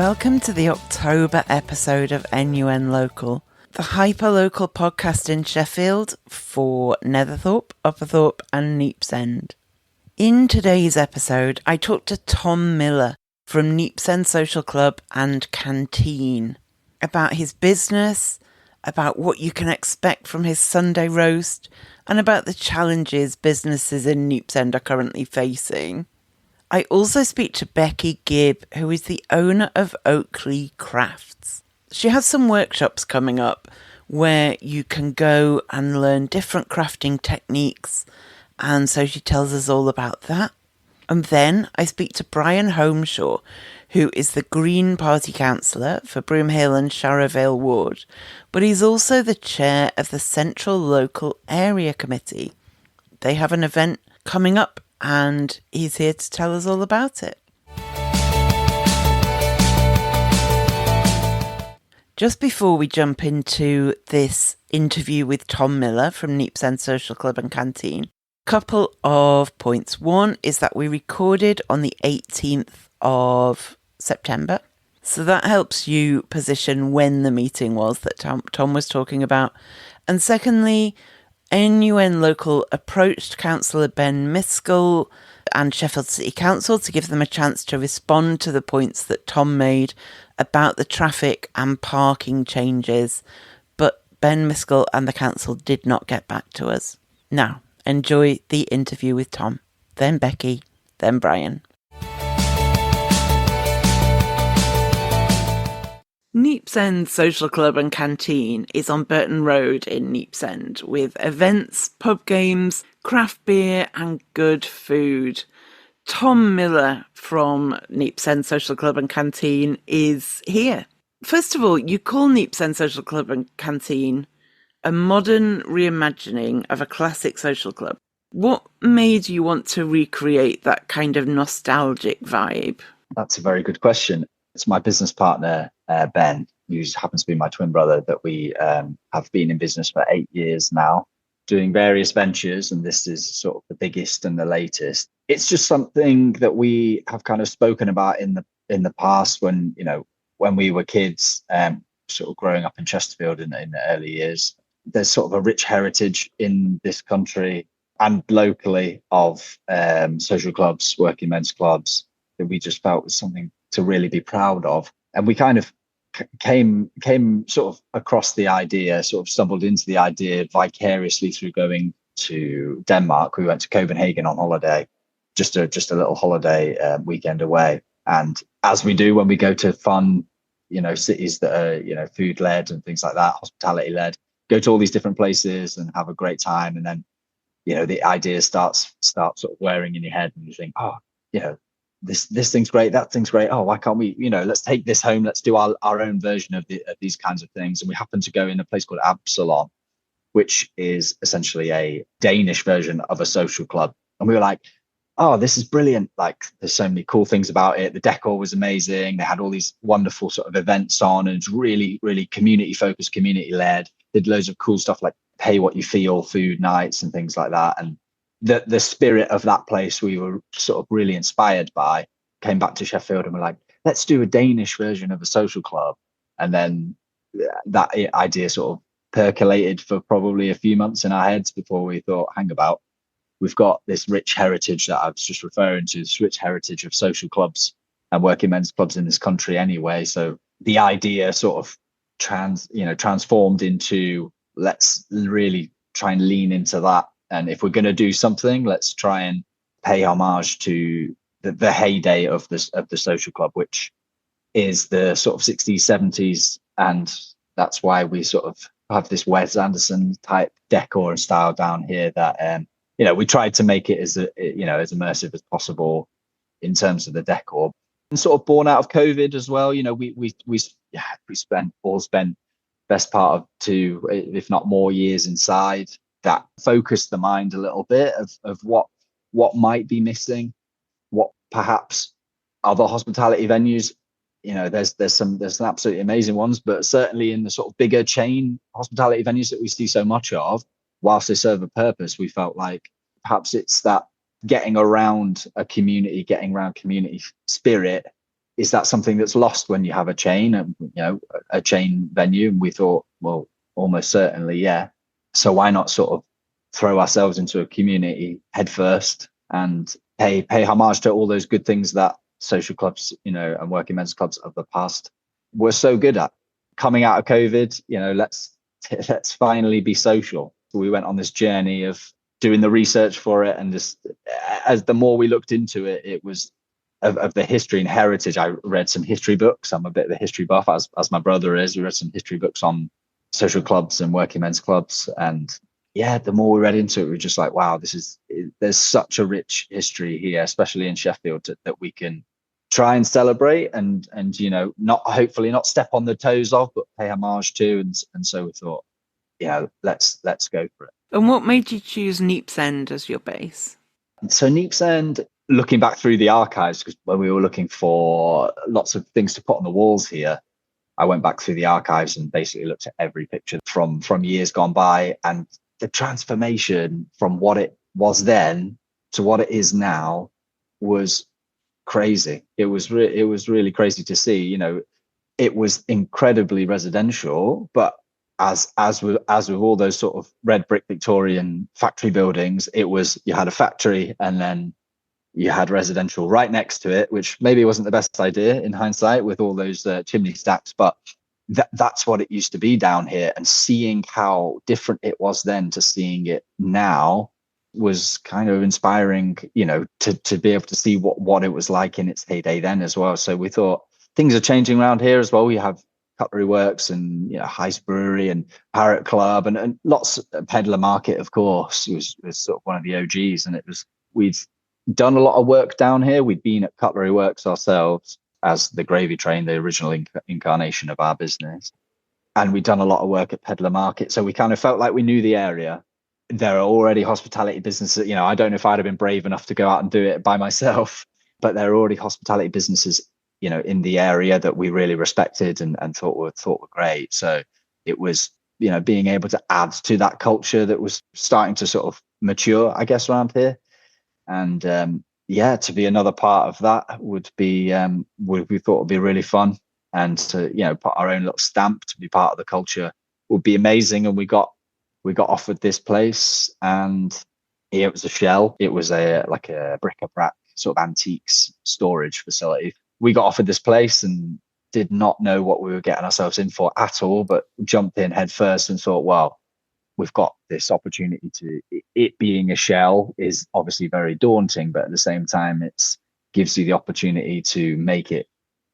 Welcome to the October episode of NUN Local, the hyper-local podcast in Sheffield for Netherthorpe, Upperthorpe and Neepsend. In today's episode, I talked to Tom Miller from Neepsend Social Club and Canteen about his business, about what you can expect from his Sunday roast, and about the challenges businesses in Neepsend are currently facing. I also speak to Beki Gibb, who is the owner of Oaklea Crafts. She has some workshops coming up where you can go and learn different crafting techniques, and so she tells us all about that. And then I speak to Brian Holmshaw, who is the Green Party Councillor for Broomhill and Sharrow Vale ward, but he's also the chair of the Central Local Area Committee. They have an event coming up and he's here to tell us all about it. Just before we jump into this interview with Tom Miller from Neepsend Social Club and Canteen, couple of points. One is that we recorded on the 18th of September. So that helps you position when the meeting was that Tom was talking about. And secondly, NUN Local approached Councillor Ben Miskell and Sheffield City Council to give them a chance to respond to the points that Tom made about the traffic and parking changes. But Ben Miskell and the council did not get back to us. Now, enjoy the interview with Tom, then Beki, then Brian. Neepsend Social Club and Canteen is on Burton Road in Neepsend with events, pub games, craft beer and good food. Tom Miller from Neepsend Social Club and Canteen is here. First of all, you call Neepsend Social Club and Canteen a modern reimagining of a classic social club. What made you want to recreate that kind of nostalgic vibe? That's a very good question. It's my business partner, Ben, who happens to be my twin brother, that we have been in business for 8 years now, doing various ventures, and this is sort of the biggest and the latest. It's just something that we have kind of spoken about in the past when we were kids, sort of growing up in Chesterfield in the early years. There's sort of a rich heritage in this country and locally of social clubs, working men's clubs, that we just felt was something to really be proud of. And we kind of came sort of across the idea, sort of stumbled into the idea vicariously through going to Denmark. We went to Copenhagen on holiday, just a little holiday weekend away. And as we do when we go to fun, cities that are, food led and things like that, hospitality led, go to all these different places and have a great time. And then, the idea starts sort of wearing in your head and you think, this thing's great, that thing's great. Oh, why can't we, let's take this home. Let's do our own version of these kinds of things. And we happen to go in a place called Absalon, which is essentially a Danish version of a social club. And we were like, oh, this is brilliant. Like, there's so many cool things about it. The decor was amazing. They had all these wonderful sort of events on, and it's really, really community focused, community led. Did loads of cool stuff like pay what you feel, food nights and things like that. And the spirit of that place we were sort of really inspired by. Came back to Sheffield and we're like, let's do a Danish version of a social club. And then that idea sort of percolated for probably a few months in our heads before we thought, hang about, we've got this rich heritage that I was just referring to, this rich heritage of social clubs and working men's clubs in this country anyway. So the idea sort of transformed into, let's really try and lean into that. And if we're going to do something, let's try and pay homage to the heyday of the social club, which is the sort of 60s, 70s. And that's why we sort of have this Wes Anderson type decor and style down here that, we tried to make it as as immersive as possible in terms of the decor. And sort of born out of COVID as well, we spent best part of 2, if not more years inside. That focused the mind a little bit of what might be missing, what perhaps other hospitality venues, there's some absolutely amazing ones, but certainly in the sort of bigger chain hospitality venues that we see so much of, whilst they serve a purpose, we felt like perhaps it's that getting around a community, getting around community spirit is that something that's lost when you have a chain, and a chain venue? And we thought, well, almost certainly, yeah. So why not sort of throw ourselves into a community head first and pay homage to all those good things that social clubs, and working men's clubs of the past were so good at. Coming out of COVID, let's finally be social. So we went on this journey of doing the research for it, and just as the more we looked into it, it was of the history and heritage. I read some history books. I'm a bit of a history buff, as my brother is. We read some history books on social clubs and working men's clubs, and yeah, the more we read into it, we were just like, wow, there's such a rich history here, especially in Sheffield, that we can try and celebrate and hopefully not step on the toes of, but pay homage to. And so we thought, let's go for it. And what made you choose Neepsend as your base? So Neepsend, looking back through the archives, because when we were looking for lots of things to put on the walls here, I went back through the archives and basically looked at every picture from years gone by, and the transformation from what it was then to what it is now was crazy. It was really crazy to see. It was incredibly residential, but as with all those sort of red brick Victorian factory buildings, it was, you had a factory and then you had residential right next to it, which maybe wasn't the best idea in hindsight with all those chimney stacks, but that's what it used to be down here. And seeing how different it was then to seeing it now was kind of inspiring, to be able to see what it was like in its heyday then as well. So we thought things are changing around here as well. We have Cutlery Works and Heist Brewery and Parrot Club and lots of Peddler Market, of course, was sort of one of the OGs. And we'd done a lot of work down here. We'd been at Cutlery Works ourselves as the Gravy Train, the original incarnation of our business. And we'd done a lot of work at Peddler Market. So we kind of felt like we knew the area. There are already hospitality businesses. I don't know if I'd have been brave enough to go out and do it by myself, but there are already hospitality businesses, in the area that we really respected and thought were great. So it was, being able to add to that culture that was starting to sort of mature, I guess, around here. And to be another part of that would be, we thought would be really fun. And to, put our own little stamp to be part of the culture would be amazing. And we got offered this place, and it was a shell. It was like a bric-a-brac sort of antiques storage facility. We got offered this place and did not know what we were getting ourselves in for at all, but jumped in head first and thought, well, we've got this opportunity to, it being a shell is obviously very daunting, but at the same time, it gives you the opportunity to make it,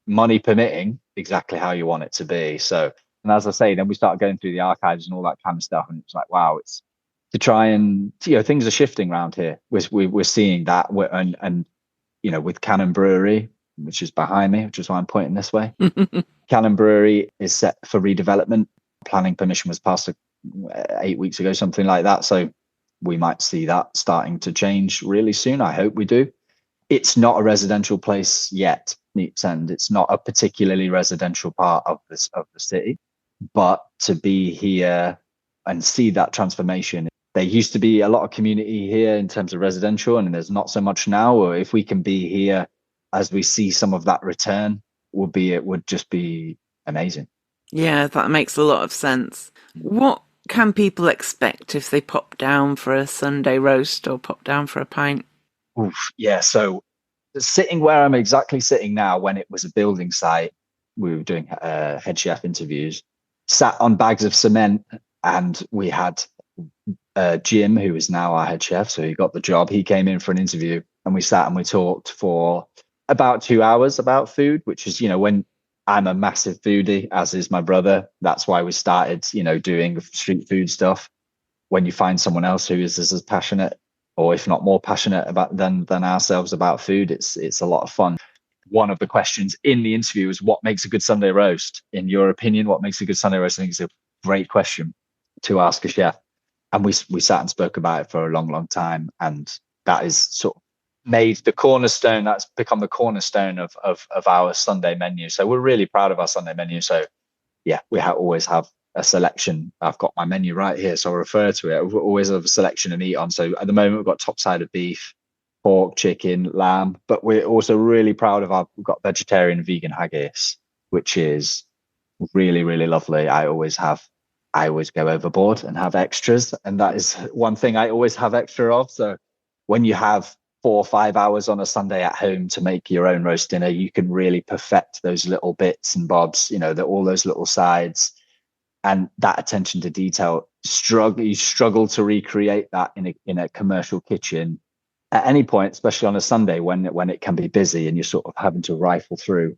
money permitting, exactly how you want it to be. So, and as I say, then we started going through the archives and all that kind of stuff. And it's like, wow, it's to try and, things are shifting around here. We're seeing that. And with Cannon Brewery, which is behind me, which is why I'm pointing this way. Cannon Brewery is set for redevelopment. Planning permission was passed 8 weeks ago, something like that. So we might see that starting to change really soon. I hope we do. It's not a residential place yet, Neepsend. It's not a particularly residential part of the city. But to be here and see that transformation, there used to be a lot of community here in terms of residential, and there's not so much now. Or if we can be here as we see some of that return, it would just be amazing. Yeah, that makes a lot of sense. What can people expect if they pop down for a Sunday roast or pop down for a pint? Yeah, so sitting where I'm exactly sitting now, when it was a building site, we were doing head chef interviews, sat on bags of cement, and we had Jim, who is now our head chef, so he got the job. He came in for an interview, and we sat and we talked for about 2 hours about food, which is, when I'm a massive foodie, as is my brother. That's why we started, doing street food stuff. When you find someone else who is as passionate, or if not more passionate about than ourselves about food, it's a lot of fun. One of the questions in the interview is, what makes a good Sunday roast? In your opinion, what makes a good Sunday roast? I think it's a great question to ask a chef. And we sat and spoke about it for a long, long time. And that is sort of made the cornerstone, that's become the cornerstone of our Sunday menu. So we're really proud of our Sunday menu. So yeah, we always have a selection. I've got my menu right here, so I'll refer to it. We always have a selection of meat on. So at the moment, we've got top side of beef, pork, chicken, lamb, but we're also really proud of we've got vegetarian and vegan haggis, which is really, really lovely. I always go overboard and have extras. And that is one thing I always have extra of. So when you have 4 or 5 hours on a Sunday at home to make your own roast dinner, you can really perfect those little bits and bobs, all those little sides, and that attention to detail. You struggle to recreate that in a commercial kitchen at any point, especially on a Sunday when it can be busy and you're sort of having to rifle through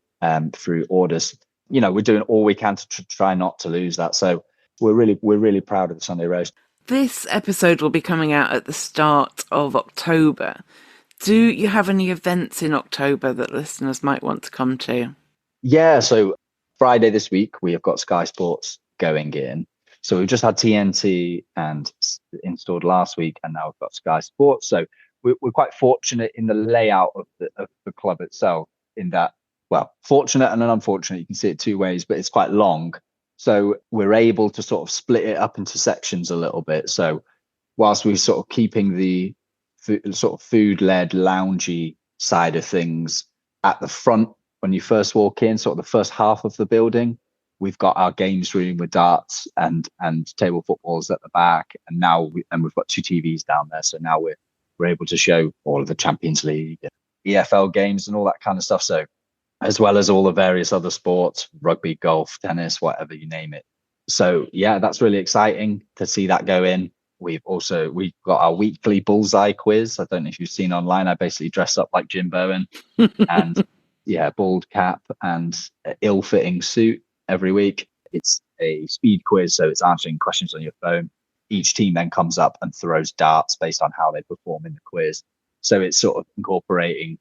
orders. We're doing all we can to try not to lose that. So we're really proud of the Sunday roast. This episode will be coming out at the start of October. Do you have any events in October that listeners might want to come to? Yeah, so Friday this week, we have got Sky Sports going in. So we've just had TNT and installed last week, and now we've got Sky Sports. So we're quite fortunate in the layout of the club itself, in that, well, fortunate and unfortunate, you can see it two ways, but it's quite long. So we're able to sort of split it up into sections a little bit. So whilst we're sort of keeping the sort of food-led, loungy side of things at the front, when you first walk in, sort of the first half of the building, we've got our games room with darts and table footballs at the back, and now we've got 2 TVs down there. So now we're able to show all of the Champions League, EFL games, and all that kind of stuff. So as well as all the various other sports, rugby, golf, tennis, whatever you name it. So yeah, that's really exciting to see that go in. We've got our weekly bullseye quiz. I don't know if you've seen online. I basically dress up like Jim Bowen and bald cap and ill-fitting suit every week. It's a speed quiz, so it's answering questions on your phone. Each team then comes up and throws darts based on how they perform in the quiz. So it's sort of incorporating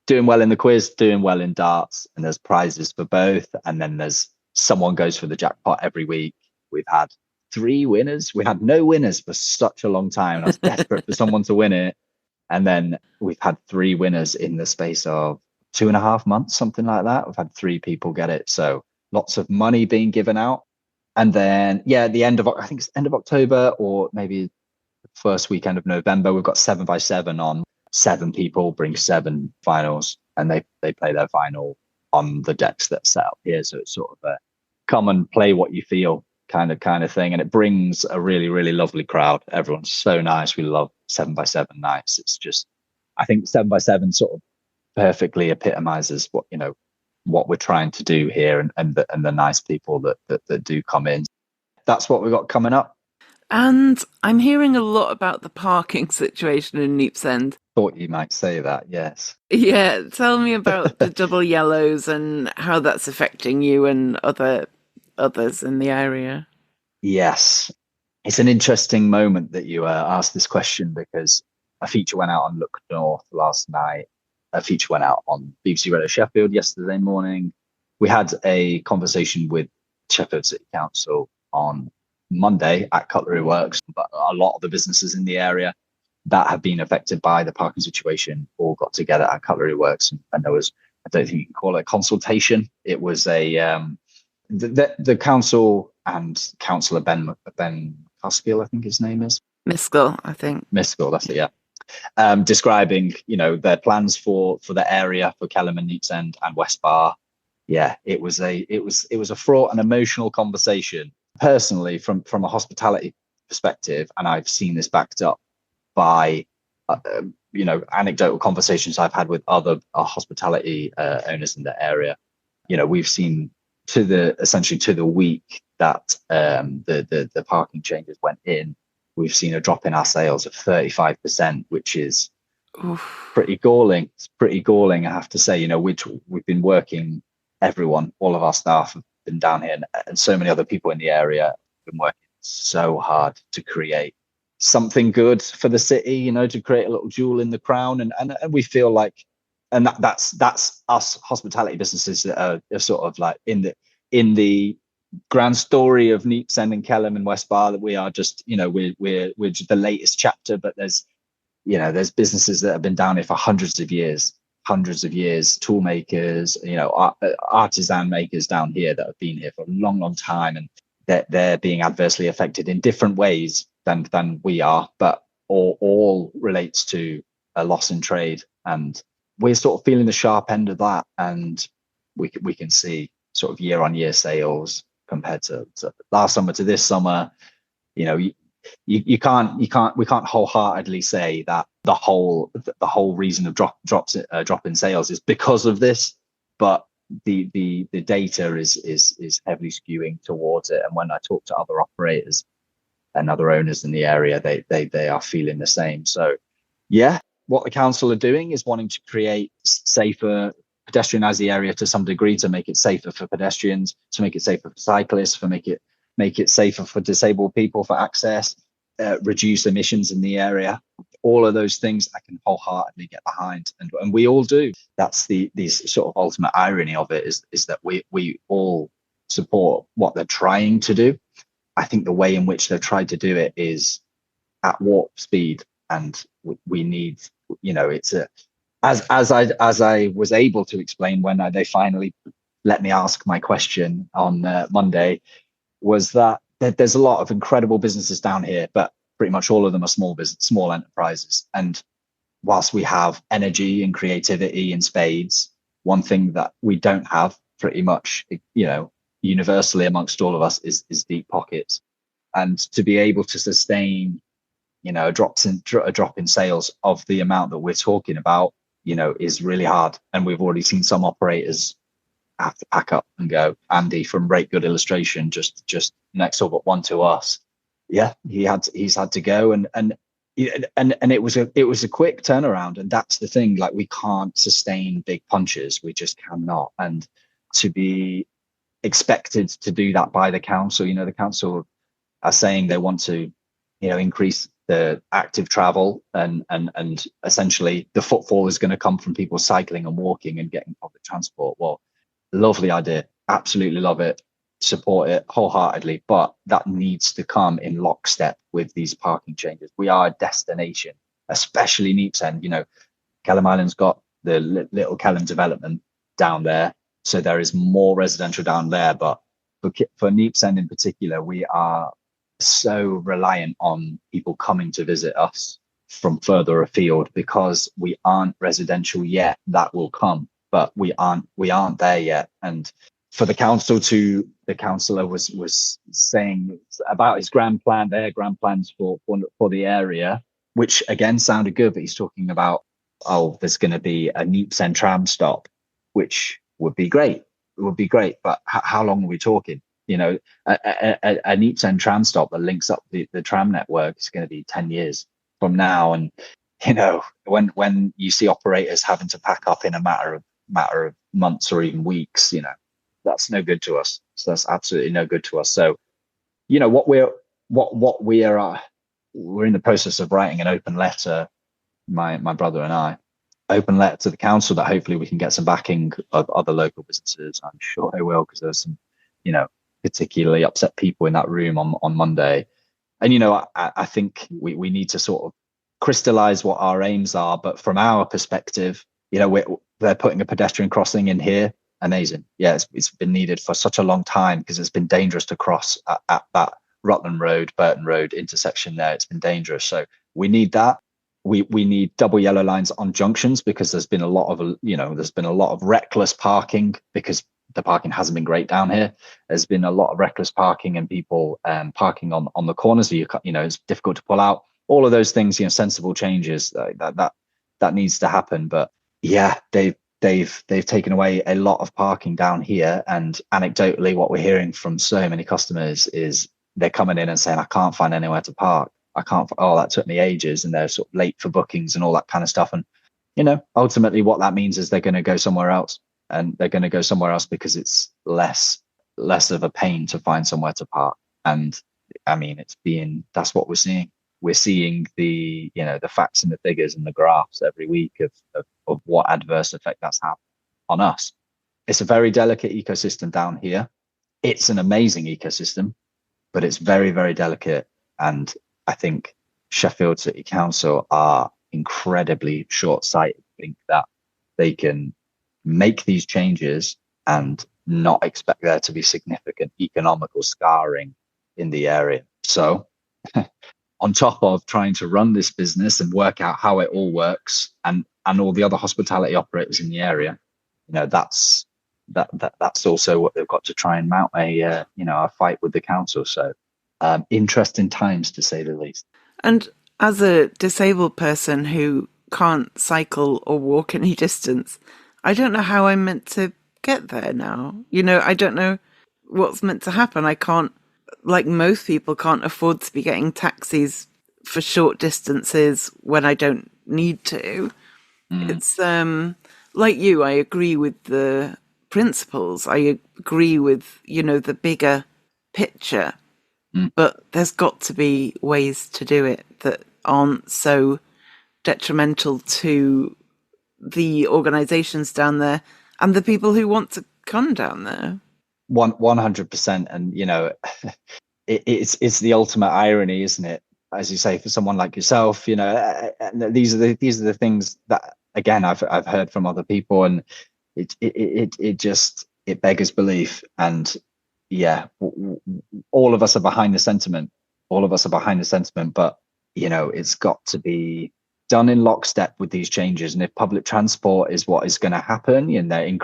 doing well in the quiz, doing well in darts, and there's prizes for both. And then there's someone goes for the jackpot every week. We've had 3 winners. We had no winners for such a long time, and I was desperate for someone to win it. And then we've had 3 winners in the space of 2.5 months, something like that. We've had 3 people get it. So lots of money being given out. And then, the end of October, or maybe the first weekend of November, we've got 7x7 on. 7 people bring 7 finals, and they play their final on the decks that's set up here. So it's sort of a come and play what you feel kind of thing. And it brings a really, really lovely crowd. Everyone's so nice. We love 7x7 nights. It's just, I think 7x7 sort of perfectly epitomizes what we're trying to do here, and the nice people that do come in. That's what we've got coming up. And I'm hearing a lot about the parking situation in Neepsend. Thought you might say that, yes. Yeah, tell me about the double yellows and how that's affecting you and others in the area. Yes, it's an interesting moment that you asked this question, because a feature went out on Look North last night. A feature went out on BBC Radio Sheffield yesterday morning. We had a conversation with Sheffield City Council on Monday at Cutlery Works, but a lot of the businesses in the area that have been affected by the parking situation all got together at Cutlery Works, and there was, I don't think you can call it a consultation. It was the council and Councillor Ben Cuskill, I think his name is. Miskell, I think. Miskell, that's it, yeah. Describing, their plans for the area for Kelham and Neepsend and West Bar. Yeah, it was a fraught and emotional conversation. Personally, from a hospitality perspective, and I've seen this backed up by anecdotal conversations I've had with other hospitality owners in the area. We've seen essentially to the week that the parking changes went in, we've seen a drop in our sales of 35%, which is pretty galling. It's pretty galling, I have to say. We've been working, all of our staff have been down here, and so many other people in the area have been working so hard to create something good for the city, to create a little jewel in the crown. And we feel like, and that's us hospitality businesses that are sort of like in the grand story of Neepsend and Kelham and West Bar, that we are just, we're just the latest chapter. But there's businesses that have been down here for hundreds of years, tool makers, artisan makers down here that have been here for a long, long time, and they're being adversely affected in different ways than we are, but all relates to a loss in trade, and we're sort of feeling the sharp end of that. And we can see sort of year on year sales compared to last summer to this summer. We can't wholeheartedly say that the whole reason of drop in sales is because of this, but the data is heavily skewing towards it. And when I talk to other operators and other owners in the area, they are feeling the same. So yeah, what the council are doing is wanting to create safer, pedestrianize the area to some degree, to make it safer for pedestrians, to make it safer for cyclists, for make it safer for disabled people for access, reduce emissions in the area. All of those things I can wholeheartedly get behind, and we all do. That's the sort of ultimate irony of it is that we all support what they're trying to do. I think the way in which they've tried to do it is at warp speed, and we need, it's as I was able to explain when they finally let me ask my question on Monday, was that there's a lot of incredible businesses down here, but pretty much all of them are small enterprises. And whilst we have energy and creativity in spades, one thing that we don't have pretty much, universally amongst all of us is deep pockets. And to be able to sustain, a drop in sales of the amount that we're talking about, is really hard. And we've already seen some operators have to pack up and go. Andy from Rate Good Illustration, just next door but one to us. Yeah, he's had to go, and it was a quick turnaround. And that's the thing, like, we can't sustain big punches, we just cannot. And to be expected to do that by the council, the council are saying they want to, increase the active travel, and essentially the footfall is going to come from people cycling and walking and getting public transport. Well, lovely idea, absolutely love it, support it wholeheartedly, but that needs to come in lockstep with these parking changes. We are a destination, especially Neepsend. Kelham Island's got the Little Kelham development down there, so there is more residential down there, but for Neepsend in particular, we are so reliant on people coming to visit us from further afield, because we aren't residential yet. That will come, but we aren't there yet. And for the councillor was saying about his their grand plans for the area, which again sounded good, but he's talking about, there's going to be a Neepsend tram stop, which would be great. It would be great, but how long are we talking? A Neepsend tram stop that links up the tram network is going to be 10 years from now. And when you see operators having to pack up in a matter of months or even weeks, that's no good to us. So that's absolutely no good to us. So we're in the process of writing an open letter, my brother and I, open letter to the council, that hopefully we can get some backing of other local businesses. I'm sure they will, because there's some particularly upset people in that room on Monday. And I think we need to sort of crystallize what our aims are. But from our perspective, they're putting a pedestrian crossing in here. Amazing. Yeah, it's been needed for such a long time, because it's been dangerous to cross at that Rutland Road, Burton Road intersection there. It's been dangerous. So we need that. We need double yellow lines on junctions, because there's been a lot of reckless parking, because the parking hasn't been great down here. There's been a lot of reckless parking and people parking on the corners. So it's difficult to pull out. All of those things, sensible changes that needs to happen. But yeah, they've taken away a lot of parking down here. And anecdotally, what we're hearing from so many customers is they're coming in and saying, I can't find anywhere to park. That took me ages, and they're sort of late for bookings and all that kind of stuff. And ultimately what that means is they're going to go somewhere else. And they're going to go somewhere else because it's less of a pain to find somewhere to park. And I mean, that's what we're seeing. We're seeing the facts and the figures and the graphs every week of what adverse effect that's had on us. It's a very delicate ecosystem down here. It's an amazing ecosystem, but it's very, very delicate. And I think Sheffield City Council are incredibly short-sighted to think that they can make these changes and not expect there to be significant economical scarring in the area. So on top of trying to run this business and work out how it all works, and all the other hospitality operators in the area, that's also what they've got to try and mount a fight with the council. So interesting times, to say the least. And as a disabled person who can't cycle or walk any distance, I don't know how I'm meant to get there now. I don't know what's meant to happen. I can't, like most people, can't afford to be getting taxis for short distances when I don't need to. It's like you, I agree with the principles. I agree with, the bigger picture. But there's got to be ways to do it that aren't so detrimental to the organisations down there and the people who want to come down there. 100%. And it's the ultimate irony, isn't it? As you say, for someone like yourself, and these are the things that, again, I've heard from other people, and it beggars belief. And yeah, all of us are behind the sentiment. But it's got to be done in lockstep with these changes. And if public transport is what is going to happen, and they're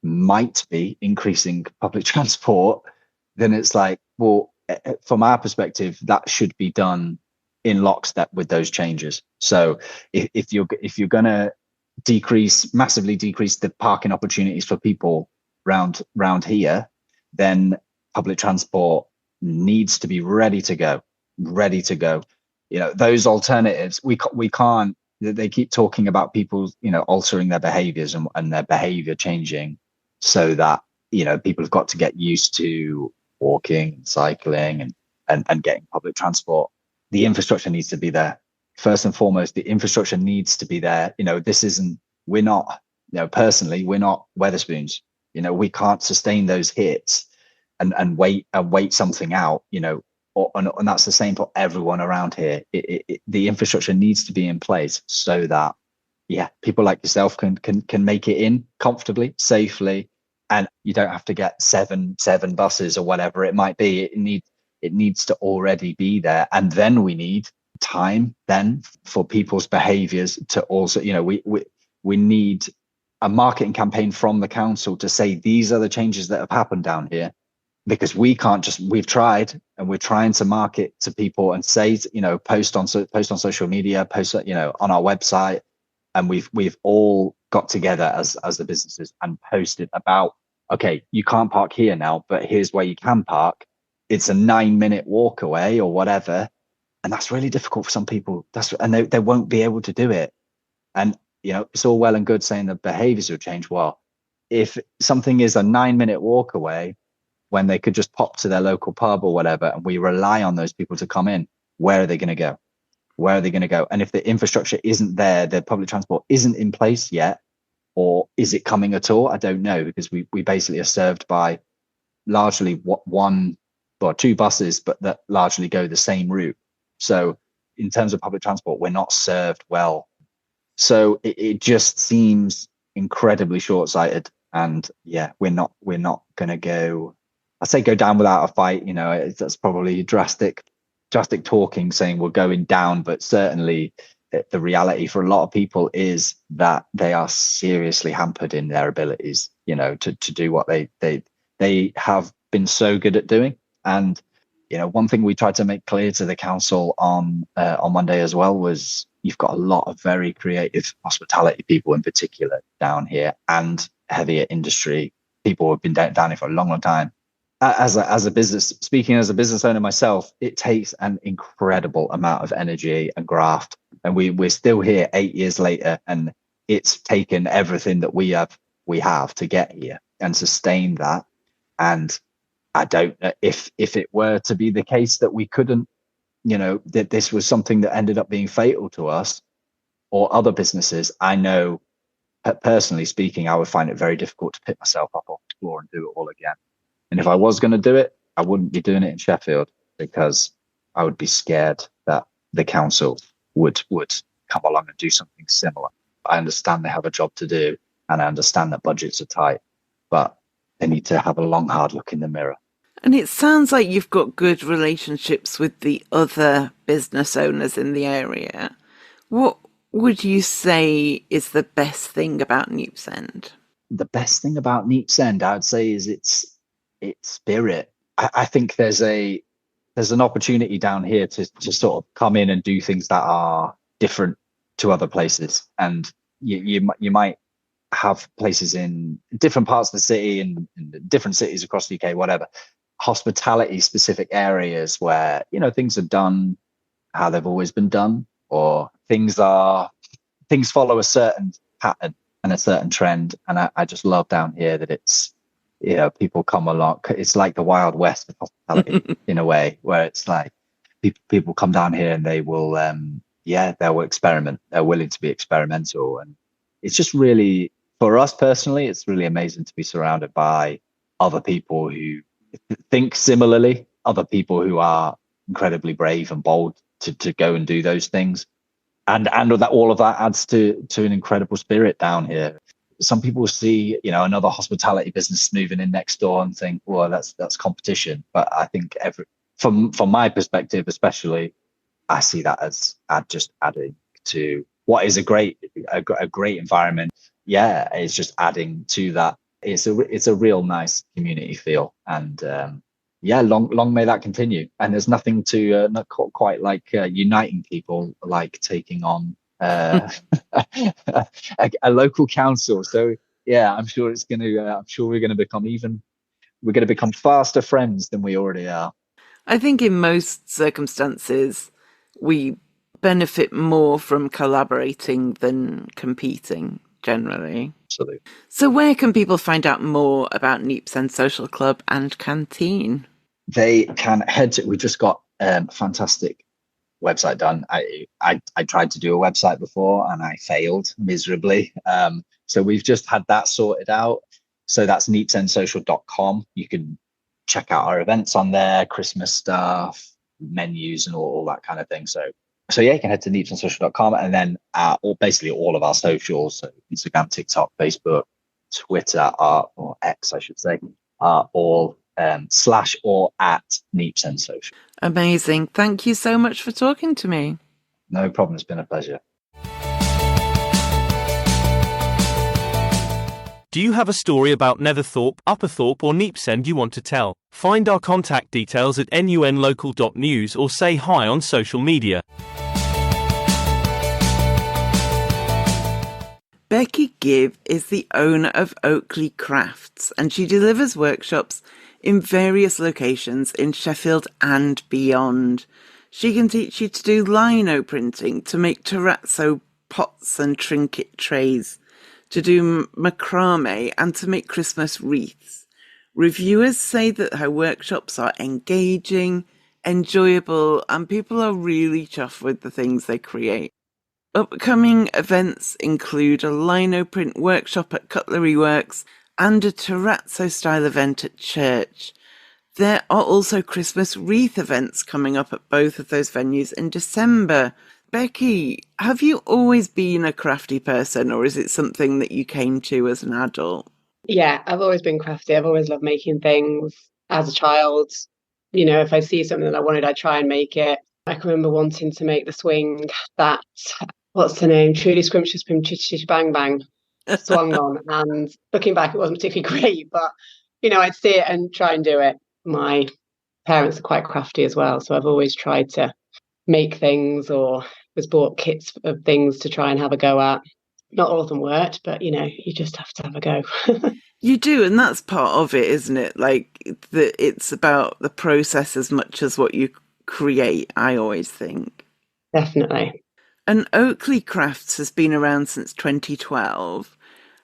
might be increasing public transport, then it's like, well, from our perspective, that should be done in lockstep with those changes. So if you're going to massively decrease the parking opportunities for people round here, then public transport needs to be ready to go. Those alternatives, we can't. They keep talking about people, altering their behaviors and their behavior changing, so that people have got to get used to walking, cycling, and getting public transport. The infrastructure needs to be there. First and foremost, the infrastructure needs to be there. We're not Weatherspoons. We can't sustain those hits and wait something out, and that's the same for everyone around here. The infrastructure needs to be in place so that, people like yourself can make it in comfortably, safely, and you don't have to get seven buses or whatever it might be. It needs to already be there. And then we need time then for people's behaviors to also, we need a marketing campaign from the council to say, these are the changes that have happened down here. Because we've tried, and we're trying to market to people and say, post on social media, post, on our website. And we've all got together as the businesses and posted about, okay, you can't park here now, but here's where you can park. It's a 9-minute walk away or whatever. And that's really difficult for some people. And they won't be able to do it. And, it's all well and good saying the behaviors will change. Well, if something is a 9-minute walk away, when they could just pop to their local pub or whatever, and we rely on those people to come in, where are they going to go? And if the infrastructure isn't there, the public transport isn't in place yet, or is it coming at all? I don't know, because we basically are served by largely one or two buses, but that largely go the same route. So in terms of public transport, we're not served well. So it just seems incredibly short-sighted. And we're not going to go down without a fight. That's probably drastic talking, saying we're going down, but certainly the reality for a lot of people is that they are seriously hampered in their abilities, to do what they have been so good at doing. And one thing we tried to make clear to the council on Monday as well was, you've got a lot of very creative hospitality people in particular down here, and heavier industry people who have been down here for a long, long time. As a business owner myself, it takes an incredible amount of energy and graft, and we're still here 8 years later, and it's taken everything that we have to get here and sustain that. And I don't know if it were to be the case that we couldn't, that this was something that ended up being fatal to us or other businesses. I know, personally speaking, I would find it very difficult to pick myself up off the floor and do it all again. And if I was going to do it, I wouldn't be doing it in Sheffield, because I would be scared that the council would come along and do something similar. I understand they have a job to do, and I understand that budgets are tight, but they need to have a long, hard look in the mirror. And it sounds like you've got good relationships with the other business owners in the area. What would you say is the best thing about Neepsend? The best thing about Neepsend, I would say, is its spirit. I think there's an opportunity down here to sort of come in and do things that are different to other places. And you might have places in different parts of the city and different cities across the UK, whatever, hospitality specific areas where, things are done how they've always been done, or things follow a certain pattern and a certain trend. And I just love down here that it's, people come along. It's like the Wild West of hospitality in a way, where it's like people come down here and they will, they'll experiment. They're willing to be experimental. And it's just really, for us personally, it's really amazing to be surrounded by other people who think similarly, other people who are incredibly brave and bold to go and do those things. And that all of that adds to an incredible spirit down here. Some people see, another hospitality business moving in next door and think, well, that's competition. But I think from my perspective, especially, I see that as just adding to what is a great environment. Yeah, it's just adding to that. It's a real nice community feel, and long may that continue. And there's nothing to not quite like uniting people, like taking on a local council. So yeah, I'm sure we're going to become faster friends than we already are. I think in most circumstances we benefit more from collaborating than competing generally. Absolutely. So where can people find out more about Neepsend Social Club and Canteen? They can head to, we just got a fantastic website done. I tried to do a website before and I failed miserably. So we've just had that sorted out. So that's neepsendsocial.com. You can check out our events on there, Christmas stuff, menus and all that kind of thing. So yeah, you can head to neepsendsocial.com, and then basically all of our socials, so Instagram, TikTok, Facebook, Twitter, or X, I should say, are all / or at Neepsend Social. Amazing. Thank you so much for talking to me. No problem. It's been a pleasure. Do you have a story about Netherthorpe, Upperthorpe or Neepsend you want to tell? Find our contact details at nunlocal.news or say hi on social media. Beki Gibb is the owner of Oaklea Crafts, and she delivers workshops in various locations in Sheffield and beyond. She can teach you to do lino printing, to make terrazzo pots and trinket trays, to do macrame, and to make Christmas wreaths. Reviewers say that her workshops are engaging, enjoyable, and people are really chuffed with the things they create. Upcoming events include a lino print workshop at Cutlery Works and a terrazzo-style event at church. There are also Christmas wreath events coming up at both of those venues in December. Beki, have you always been a crafty person, or is it something that you came to as an adult? Yeah, I've always been crafty. I've always loved making things as a child. If I see something that I wanted, I'd try and make it. I can remember wanting to make the swing that, what's the name? Truly Scrumptious Pim Chitty Bang Bang swung on. And looking back, it wasn't particularly great, but, I'd see it and try and do it. My parents are quite crafty as well, so I've always tried to make things, or was bought kits of things to try and have a go at. Not all of them worked, but, you just have to have a go. You do, and that's part of it, isn't it? Like, it's about the process as much as what you create, I always think. Definitely. And Oaklea Crafts has been around since 2012.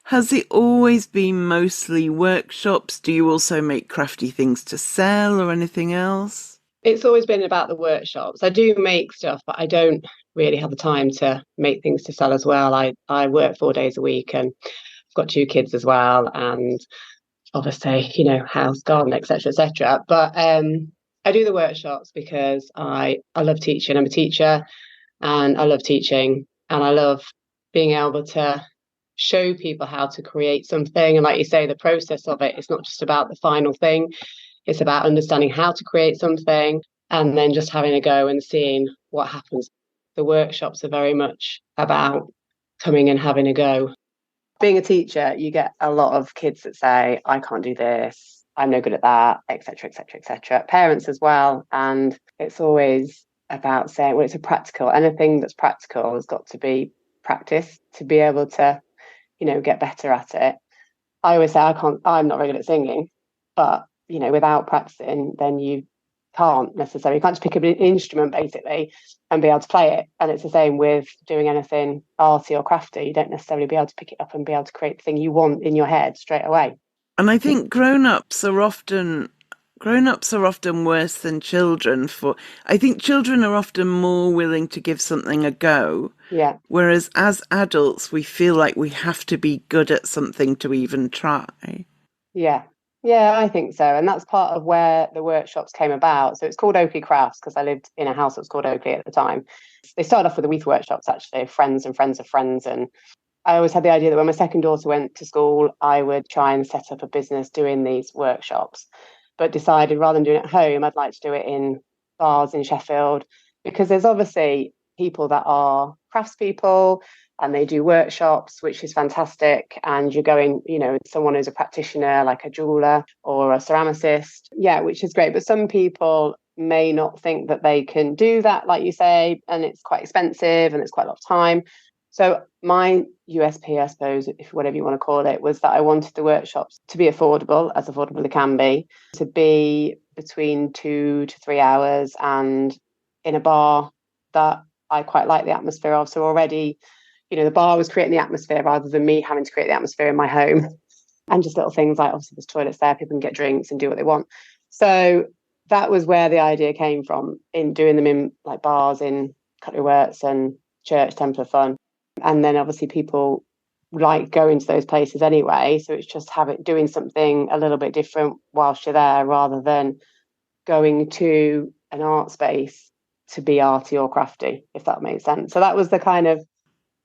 Has it always been mostly workshops? Do you also make crafty things to sell or anything else? It's always been about the workshops. I do make stuff, but I don't really have the time to make things to sell as well. I work 4 days a week, and I've got 2 kids as well, and obviously, house, garden, etc., etc. But I do the workshops because I love teaching. I'm a teacher, and I love teaching, and I love being able to show people how to create something. And like you say, the process of it is not just about the final thing. It's about understanding how to create something and then just having a go and seeing what happens. The workshops are very much about coming and having a go. Being a teacher, you get a lot of kids that say, I can't do this, I'm no good at that, etc., etc., etc. Parents as well. And it's always about saying, well, it's a practical, anything that's practical has got to be practiced to be able to, get better at it. I always say I'm not very good at singing, but, without practicing, then you can't just pick up an instrument basically and be able to play it. And it's the same with doing anything arty or crafty. You don't necessarily be able to pick it up and be able to create the thing you want in your head straight away. And I think grown-ups are often worse than children. I think children are often more willing to give something a go. Yeah. Whereas as adults, we feel like we have to be good at something to even try. Yeah. Yeah, I think so. And that's part of where the workshops came about. So it's called Oaklea Crafts because I lived in a house that was called Oaklea at the time. They started off with the wreath workshops, actually, friends and friends of friends. And I always had the idea that when my second daughter went to school, I would try and set up a business doing these workshops, but decided rather than doing it at home, I'd like to do it in bars in Sheffield, because there's obviously people that are craftspeople and they do workshops, which is fantastic. And you're going, someone who's a practitioner, like a jeweler or a ceramicist, which is great. But some people may not think that they can do that, like you say, and it's quite expensive and it's quite a lot of time. So my USP, I suppose, if whatever you want to call it, was that I wanted the workshops to be affordable as they can be, to be between 2 to 3 hours and in a bar that I quite like the atmosphere of. So already, the bar was creating the atmosphere rather than me having to create the atmosphere in my home. And just little things like, obviously there's toilets there, people can get drinks and do what they want. So that was where the idea came from, in doing them in like bars in Cutlery Works and Church, Temple of Fun. And then obviously people like going to those places anyway. So it's just doing something a little bit different whilst you're there, rather than going to an art space to be arty or crafty, if that makes sense. So that was the kind of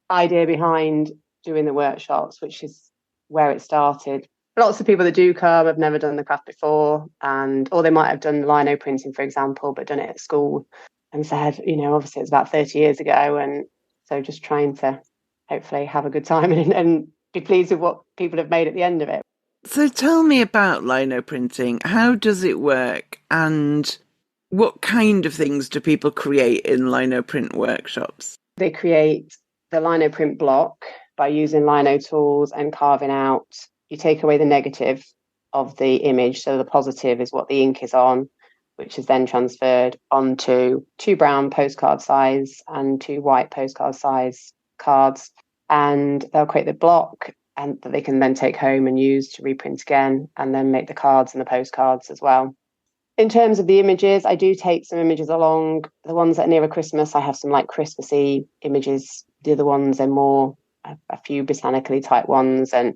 idea behind doing the workshops, which is where it started. Lots of people that do come have never done the craft before, or they might have done lino printing, for example, but done it at school and said, obviously it's about 30 years ago. And so just trying to hopefully have a good time and be pleased with what people have made at the end of it. So tell me about lino printing. How does it work? And what kind of things do people create in lino print workshops? They create the lino print block by using lino tools and carving out. You take away the negative of the image. So the positive is what the ink is on, which is then transferred onto 2 brown postcard size and 2 white postcard size cards. And they'll create the block and that they can then take home and use to reprint again, and then make the cards and the postcards as well. In terms of the images, I do take some images along. The ones that are nearer Christmas, I have some like Christmassy images. The other ones are more a few botanically type ones. And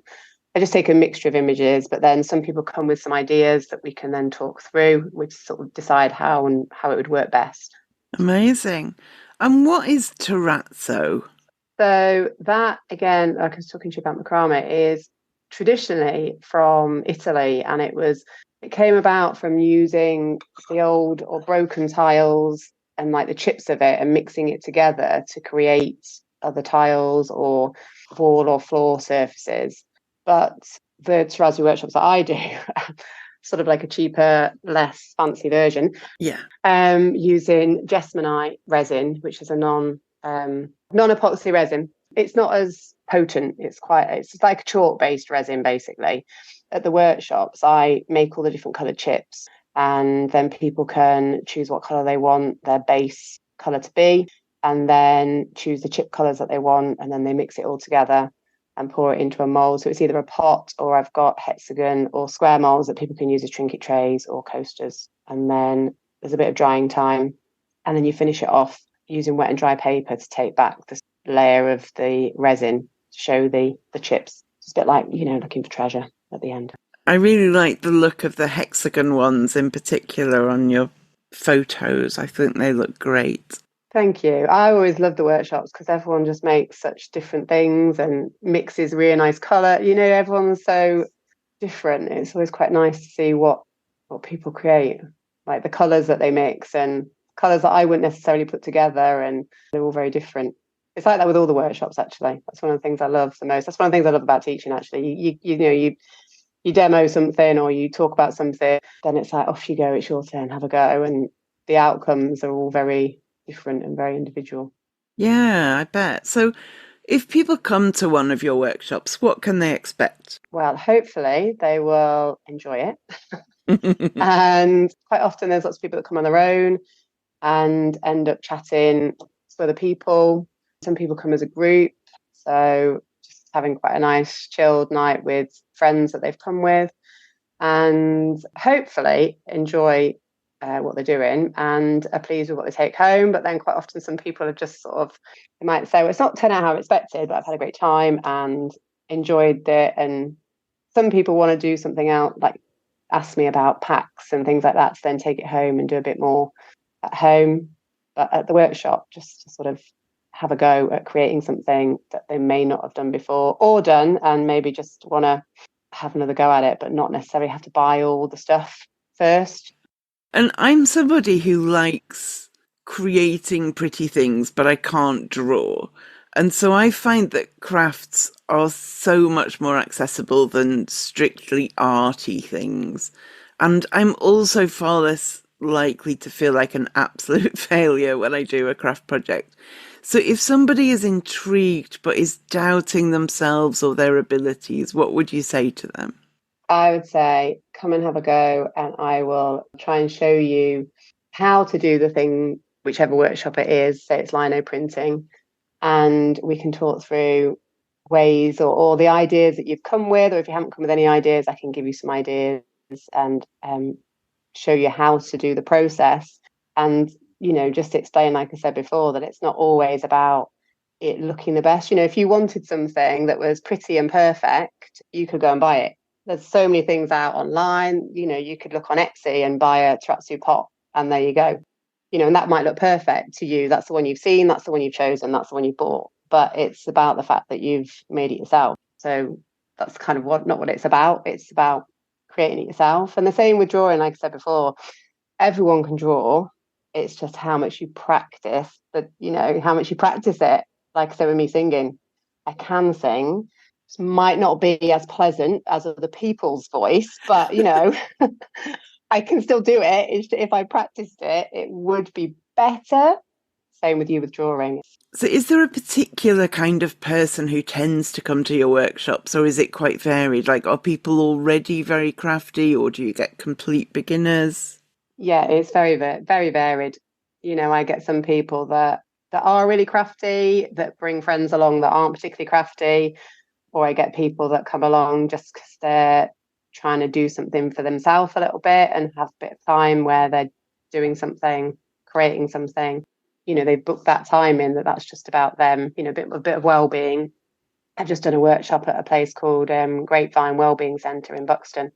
I just take a mixture of images, but then some people come with some ideas that we can then talk through, which sort of decide how it would work best. Amazing. And what is terrazzo? So that, again, like I was talking to you about macrame, is traditionally from Italy, and it came about from using the old or broken tiles and like the chips of it and mixing it together to create other tiles or wall or floor surfaces. But the terrazzo workshops that I do, sort of like a cheaper, less fancy version, using jesmonite resin, which is a non-epoxy resin. It's not as potent. It's like a chalk-based resin, basically. At the workshops, I make all the different coloured chips, and then people can choose what colour they want their base colour to be, and then choose the chip colours that they want, and then they mix it all together and pour it into a mould. So it's either a pot, or I've got hexagon or square moulds that people can use as trinket trays or coasters. And then there's a bit of drying time, and then you finish it off using wet and dry paper to take back the layer of the resin to show the chips. It's a bit like, looking for treasure at the end. I really like the look of the hexagon ones in particular on your photos. I think they look great. Thank you. I always love the workshops because everyone just makes such different things and mixes really nice colour. Everyone's so different. It's always quite nice to see what people create, like the colours that they mix. And colours that I wouldn't necessarily put together, and they're all very different. It's like that with all the workshops, actually. That's one of the things I love the most. That's one of the things I love about teaching, actually. You demo something or you talk about something, then it's like, off you go, it's your turn, have a go. And the outcomes are all very different and very individual. Yeah, I bet. So if people come to one of your workshops, what can they expect? Well, hopefully they will enjoy it. And quite often there's lots of people that come on their own and end up chatting to other people. Some people come as a group. So just having quite a nice chilled night with friends that they've come with, and hopefully enjoy what they're doing and are pleased with what they take home. But then quite often some people are just sort of, they might say, well, it's not turned out how I expected, but I've had a great time and enjoyed it. And some people want to do something else, like ask me about packs and things like that, to then take it home and do a bit more at home. But at the workshop, just to sort of have a go at creating something that they may not have done before or done, and maybe just want to have another go at it, but not necessarily have to buy all the stuff first. And I'm somebody who likes creating pretty things, but I can't draw. And so I find that crafts are so much more accessible than strictly arty things. And I'm also far less likely to feel like an absolute failure when I do a craft project. So if somebody is intrigued but is doubting themselves or their abilities, what would you say to them? I would say, come and have a go, and I will try and show you how to do the thing, whichever workshop it is, say it's lino printing, and we can talk through ways or the ideas that you've come with, or if you haven't come with any ideas, I can give you some ideas and show you how to do the process. And, just explain, like I said before, that it's not always about it looking the best. If you wanted something that was pretty and perfect, you could go and buy it. There's so many things out online. You could look on Etsy and buy a terrazzo pot, and there you go. And that might look perfect to you. That's the one you've seen, that's the one you've chosen, that's the one you've bought. But it's about the fact that you've made it yourself. So that's kind of not what it's about. It's about creating it yourself. And the same with drawing, like I said before, everyone can draw. It's just how much you practice how much you practice it. Like I said with me singing, I can sing. It might not be as pleasant as other people's voice, but I can still do it. If I practiced it, it would be better. Same with you with drawing. So is there a particular kind of person who tends to come to your workshops, or is it quite varied? Like, are people already very crafty, or do you get complete beginners? Yeah, it's very, very varied. I get some people that are really crafty, that bring friends along that aren't particularly crafty, or I get people that come along just because they're trying to do something for themselves a little bit and have a bit of time where they're doing something, creating something. They book that time in, that's just about them, a bit of well-being. I've just done a workshop at a place called Grapevine Wellbeing Centre in Buxton.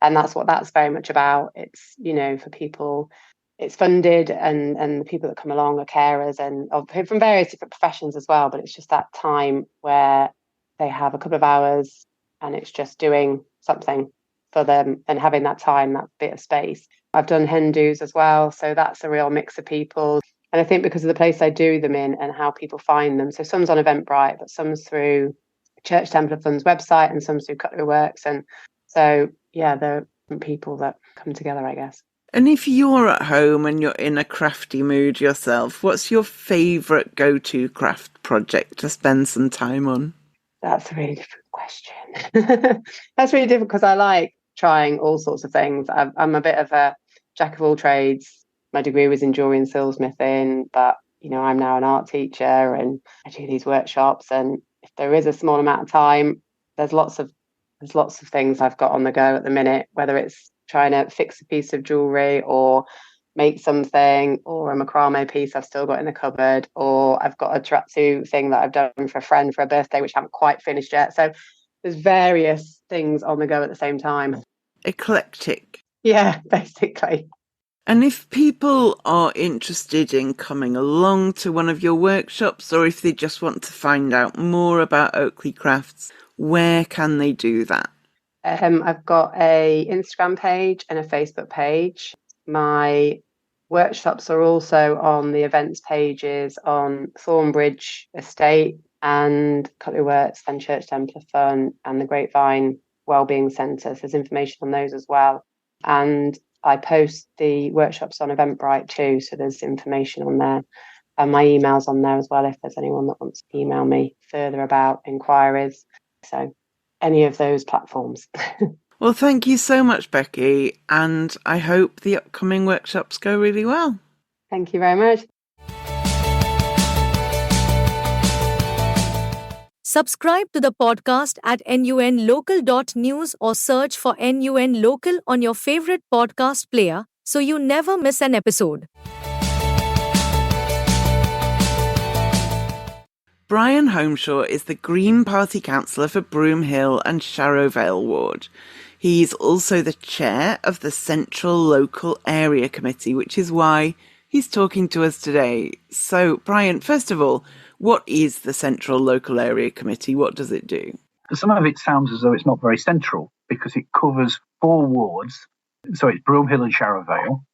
And that's what that's very much about. It's, for people, it's funded, and the people that come along are carers and from various different professions as well. But it's just that time where they have a couple of hours and it's just doing something for them and having that time, that bit of space. I've done hen do's as well. So that's a real mix of people. And I think because of the place I do them in and how people find them. So some's on Eventbrite, but some's through Church Temple of Fun's website and some's through Cutlery Works. And so, yeah, there are different people that come together, I guess. And if you're at home and you're in a crafty mood yourself, what's your favourite go-to craft project to spend some time on? That's a really difficult question. That's really difficult because I like trying all sorts of things. I'm a bit of a jack of all trades. My degree was in jewellery and silversmithing, but I'm now an art teacher and I do these workshops. And if there is a small amount of time, there's lots of things I've got on the go at the minute, whether it's trying to fix a piece of jewellery or make something, or a macrame piece I've still got in the cupboard, or I've got a terrazzo thing that I've done for a friend for a birthday, which I haven't quite finished yet. So there's various things on the go at the same time. Eclectic. Yeah, basically. And if people are interested in coming along to one of your workshops, or if they just want to find out more about Oaklea Crafts, where can they do that? I've got a Instagram page and a Facebook page. My Workshops are also on the events pages on Thornbridge Estate and Cutlery Works and Church Templar Fun and the Grapevine Wellbeing Centre. So there's information on those as well. And I post the workshops on Eventbrite too, so there's information on there. And my email's on there as well if there's anyone that wants to email me further about inquiries. So any of those platforms. Well, thank you so much, Beki, and I hope the upcoming workshops go really well. Thank you very much. Subscribe to the podcast at nunlocal.news or search for NUN Local on your favorite podcast player so you never miss an episode. Brian Holmshaw is the Green Party Councillor for Broomhill and Sharrow Vale Ward. He's also the chair of the Central Local Area Committee, which is why he's talking to us today. So, Brian, first of all, what is the Central Local Area Committee? What does it do? Some of it sounds as though it's not very central because it covers 4 wards. So it's Broomhill and Sharrow Vale.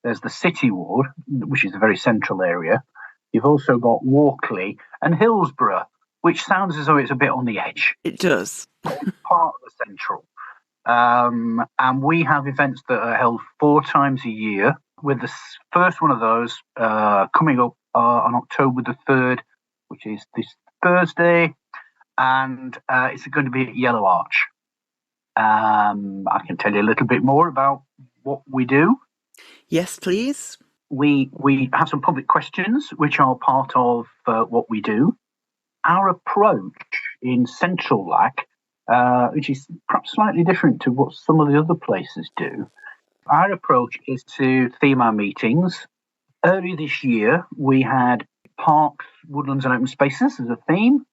There's the City Ward, which is a very central area. You've also got Oaklea and Hillsborough, which sounds as though it's a bit on the edge. It does. It's part of the central. And we have events that are held 4 times a year, with the first one of those coming up on October the 3rd, which is this Thursday, and it's going to be at Yellow Arch. I can tell you a little bit more about what we do. Yes, please. We have some public questions, which are part of what we do. Our approach in Central LAC, which is perhaps slightly different to what some of the other places do, our approach is to theme our meetings. Early this year, we had parks, woodlands and open spaces as a theme.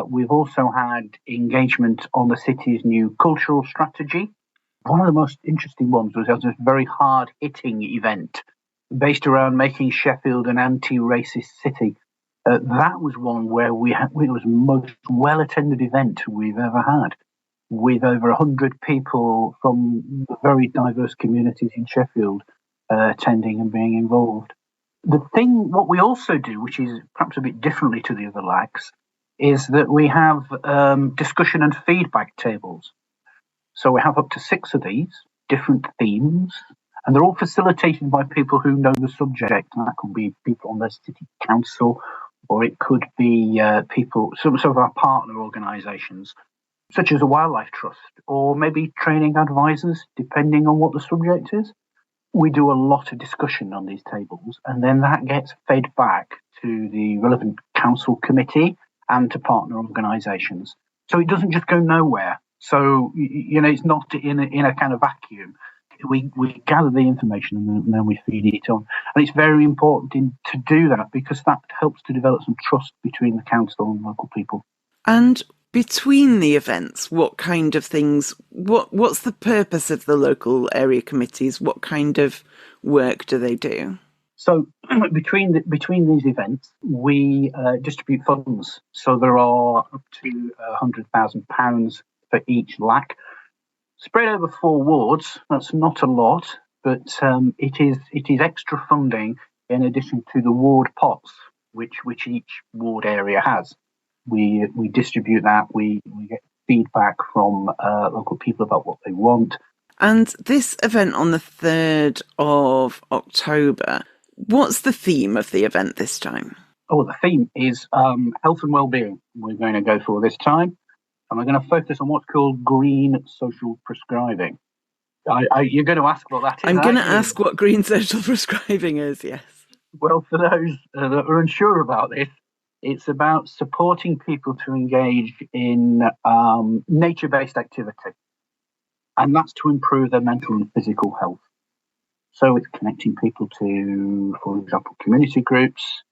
We've also had engagement on the city's new cultural strategy. One of the most interesting ones was a very hard-hitting event based around making Sheffield an anti-racist city. That was one where it was the most well-attended event we've ever had, with over 100 people from very diverse communities in Sheffield attending and being involved. What we also do, which is perhaps a bit differently to the other LACs, is that we have discussion and feedback tables. So we have up to 6 of these, different themes, and they're all facilitated by people who know the subject. And that could be people on the city council, or it could be some of our partner organisations, such as a wildlife trust, or maybe training advisors, depending on what the subject is. We do a lot of discussion on these tables, and then that gets fed back to the relevant council committee and to partner organisations. So it doesn't just go nowhere. So, it's not in a kind of vacuum. We gather the information and then we feed it on. And it's very important to do that because that helps to develop some trust between the council and local people. And between the events, what kind of things, what's the purpose of the local area committees? What kind of work do they do? So between these events, we distribute funds. So there are up to £100,000 for each LAC. Spread over 4 wards, that's not a lot, but it is extra funding in addition to the ward pots, which each ward area has. We distribute that. We get feedback from local people about what they want. And this event on the 3rd of October, what's the theme of the event this time? Oh, the theme is health and well-being. We're going to go for this time. And we're going to focus on what's called green social prescribing. You're going to ask what that is. I'm going to ask what green social prescribing is, yes. Well, for those that are unsure about this, it's about supporting people to engage in nature-based activity. And that's to improve their mental and physical health. So it's connecting people to, for example, community groups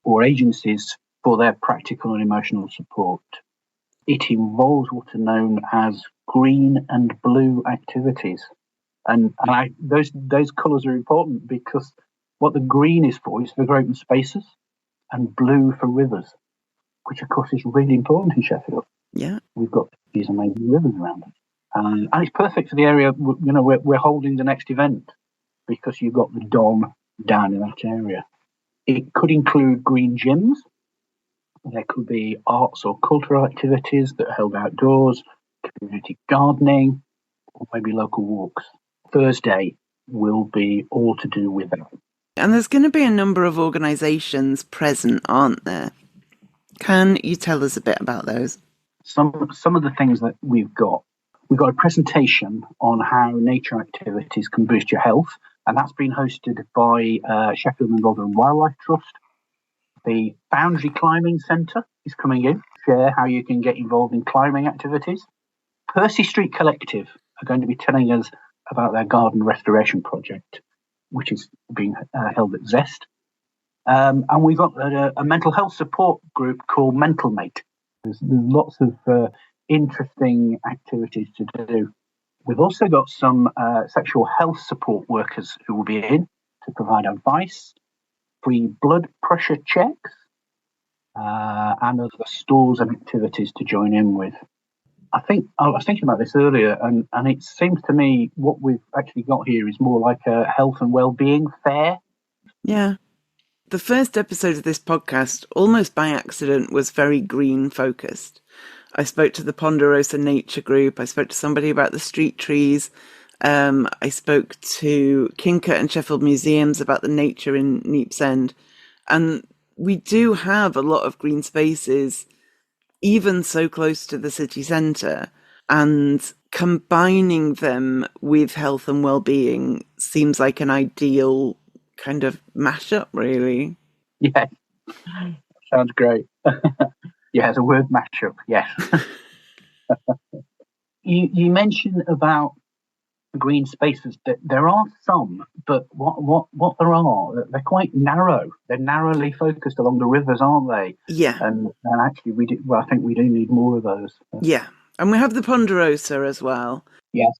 or agencies for their practical and emotional support. It involves what are known as green and blue activities. And those colours are important because what the green is for is for open spaces and blue for rivers, which of course is really important in Sheffield. Yeah. We've got these amazing rivers around us. And it's perfect for the area, we're holding the next event because you've got the Don down in that area. It could include green gyms. There could be arts or cultural activities that are held outdoors, community gardening, or maybe local walks. Thursday will be all to do with that. And there's going to be a number of organisations present, aren't there? Can you tell us a bit about those? Some of the things that we've got a presentation on how nature activities can boost your health, and that's been hosted by Sheffield and Northern Wildlife Trust. The Boundary Climbing Centre is coming in to share how you can get involved in climbing activities. Percy Street Collective are going to be telling us about their garden restoration project, which is being held at Zest. And we've got a mental health support group called Mental Mate. There's lots of interesting activities to do. We've also got some sexual health support workers who will be in to provide advice, free blood pressure checks, and other stalls and activities to join in with. I was thinking about this earlier, and it seems to me what we've actually got here is more like a health and well-being fair. Yeah. The first episode of this podcast, almost by accident, was very green focused. I spoke to the Ponderosa Nature Group. I spoke to somebody about the street trees. I spoke to Kinkert and Sheffield Museums about the nature in Neepsend. And we do have a lot of green spaces, even so close to the city centre. And combining them with health and well-being seems like an ideal kind of mashup, really. Yeah, sounds great. Yeah, the word mashup, yes. You mentioned about green spaces. There are some, but what there are, they're quite narrow. They're narrowly focused along the rivers, aren't they? Yeah. And actually, I think we do need more of those. Yeah, and we have the Ponderosa as well. Yes.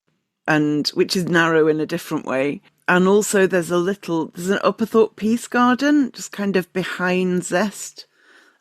And which is narrow in a different way. And also there's an Upperthorpe Peace Garden, just kind of behind Zest.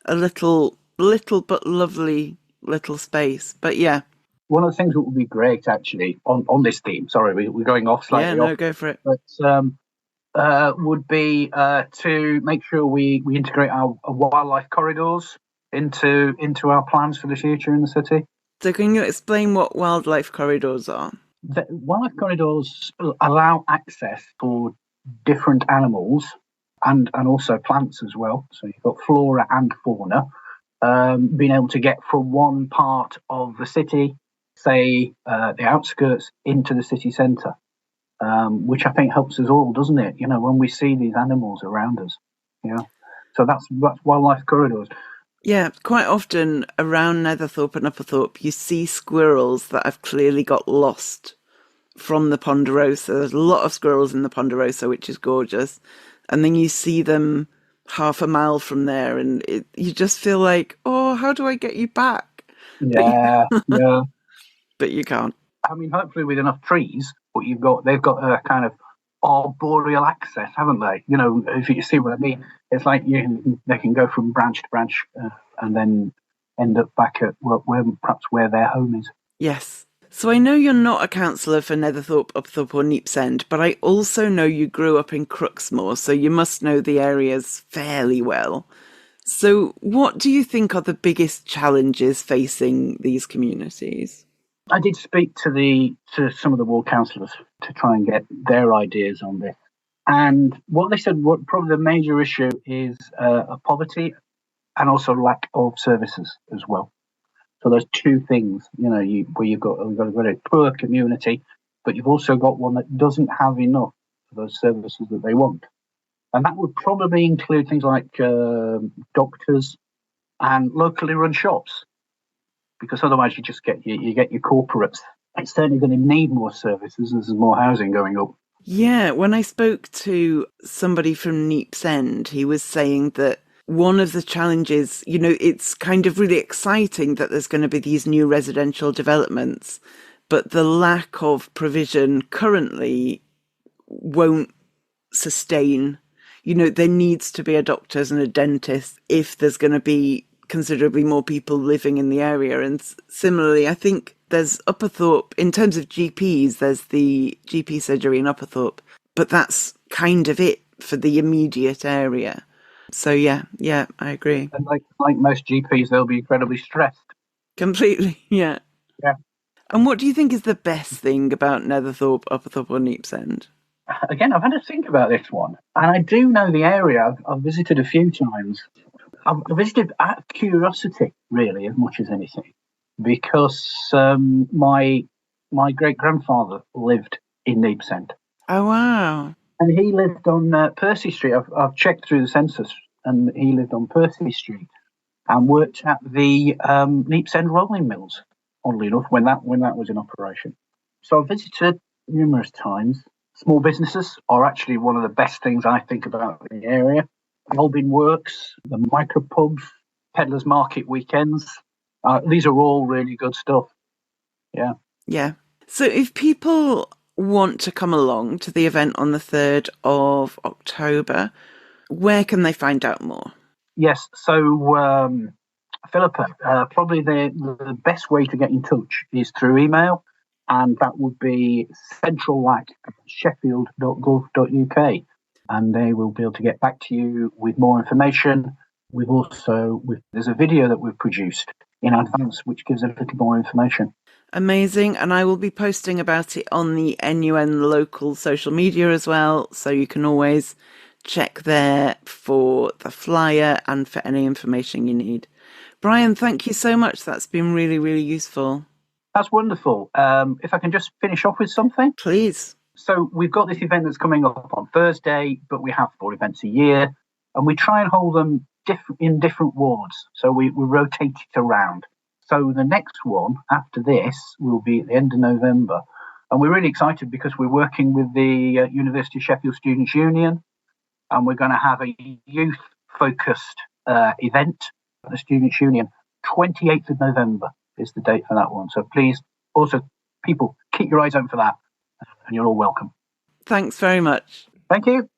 A little but lovely little space. But yeah. One of the things that would be great, actually, on this theme, sorry, we're going off slightly. Yeah, no, go for it. But would be to make sure we integrate our wildlife corridors into our plans for the future in the city. So can you explain what wildlife corridors are? The wildlife corridors allow access for different animals and also plants as well. So you've got flora and fauna being able to get from one part of the city, say the outskirts, into the city centre, which I think helps us all, doesn't it? You know, when we see these animals around us. Yeah. So that's wildlife corridors. Yeah, quite often around Netherthorpe and Upperthorpe, you see squirrels that have clearly got lost from the Ponderosa. There's a lot of squirrels in the Ponderosa, which is gorgeous. And then you see them half a mile from there, and you just feel like, oh, how do I get you back? Yeah, yeah. But you can't. I mean, hopefully with enough trees, but they've got a kind of arboreal access, haven't they? You know, if you see what I mean, it's like they can go from branch to branch and then end up back at where their home is. Yes. So I know you're not a councillor for Netherthorpe, Upperthorpe or Neepsend, but I also know you grew up in Crooksmoor, so you must know the areas fairly well. So what do you think are the biggest challenges facing these communities? I did speak to some of the ward councillors to try and get their ideas on this. And what they said, what probably the major issue is poverty and also lack of services as well. So there's two things, you know, where you've got a very poor community, but you've also got one that doesn't have enough of those services that they want. And that would probably include things like doctors and locally run shops, because otherwise you just get your corporates. It's certainly going to need more services as there's more housing going up. Yeah, when I spoke to somebody from Neepsend, he was saying that one of the challenges, you know, it's kind of really exciting that there's going to be these new residential developments, but the lack of provision currently won't sustain. You know, there needs to be a doctors and a dentist if there's going to be considerably more people living in the area. And similarly, I think there's Upperthorpe, in terms of GPs, there's the GP surgery in Upperthorpe, but that's kind of it for the immediate area. So yeah, I agree. And like most GPs, they'll be incredibly stressed. Completely, yeah. Yeah. And what do you think is the best thing about Netherthorpe, Upperthorpe or Neepsend? Again, I've had to think about this one. And I do know the area. I've visited a few times. I've visited out of curiosity, really, as much as anything. Because my great-grandfather lived in Neepsend. Oh, wow. And he lived on Percy Street. I've checked through the census, and he lived on Percy Street and worked at the Neepsend rolling mills, oddly enough, when that was in operation. So I've visited numerous times. Small businesses are actually one of the best things I think about the area. Albin Works, the micro pubs, Peddlers Market weekends. These are all really good stuff. Yeah. Yeah. So if people want to come along to the event on the 3rd of October, where can they find out more? Yes. So, Philippa, probably the best way to get in touch is through email, and that would be centrallac@sheffield.gov.uk, and they will be able to get back to you with more information. There's a video that we've produced in advance which gives a little more information. Amazing. And I will be posting about it on the NUN local social media as well, so you can always check there for the flyer and for any information you need. Brian, thank you so much. That's been really, really useful. That's wonderful. If I can just finish off with something. Please. So we've got this event that's coming up on Thursday, but we have 4 events a year, and we try and hold them in different wards. So we rotate it around. So the next one after this will be at the end of November. And we're really excited because we're working with the University of Sheffield Students' Union, and we're going to have a youth-focused event at the Students' Union. 28th of November is the date for that one. So please, also, people, keep your eyes open for that, and you're all welcome. Thanks very much. Thank you.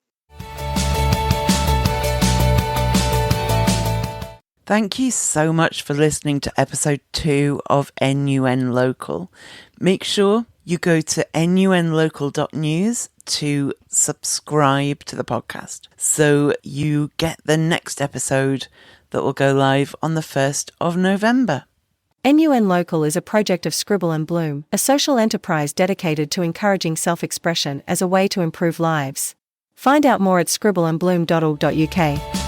Thank you so much for listening to episode 2 of NUN Local. Make sure you go to nunlocal.news to subscribe to the podcast so you get the next episode that will go live on the 1st of November. NUN Local is a project of Scribble and Bloom, a social enterprise dedicated to encouraging self-expression as a way to improve lives. Find out more at scribbleandbloom.org.uk.